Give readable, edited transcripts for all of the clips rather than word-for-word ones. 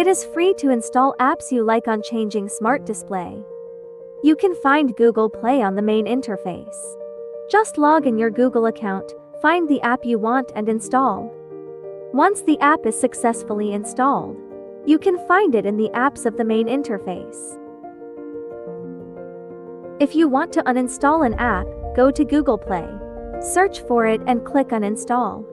It is free to install apps you like on Changing Smart Display. You can find Google Play on the main interface. Just log in your Google account, find the app you want and install. Once the app is successfully installed, you can find it in the apps of the main interface. If you want to uninstall an app, go to Google Play, search for it and click Uninstall.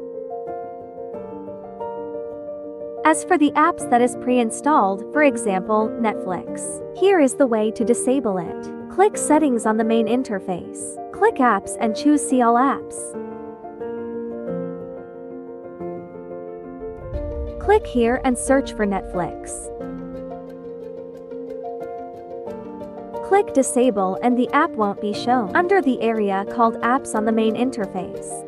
As for the apps that is pre-installed, for example, Netflix, here is the way to disable it. Click Settings on the main interface. Click Apps and choose See All Apps. Click here and search for Netflix. Click Disable and the app won't be shown under the area called Apps on the main interface.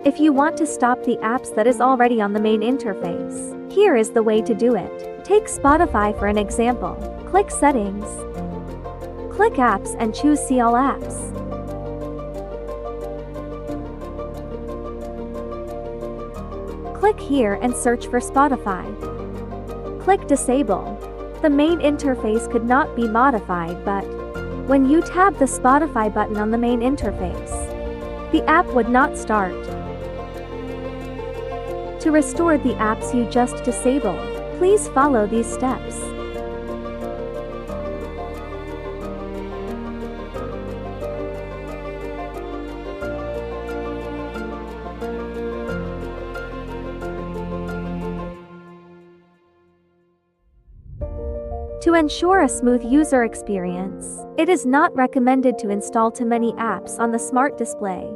If you want to stop the apps that is already on the main interface, here is the way to do it. Take Spotify for an example. Click Settings. Click Apps and choose See All Apps. Click here and search for Spotify. Click Disable. The main interface could not be modified, but when you tap the Spotify button on the main interface, the app would not start. To restore the apps you just disabled, please follow these steps. To ensure a smooth user experience, it is not recommended to install too many apps on the smart display.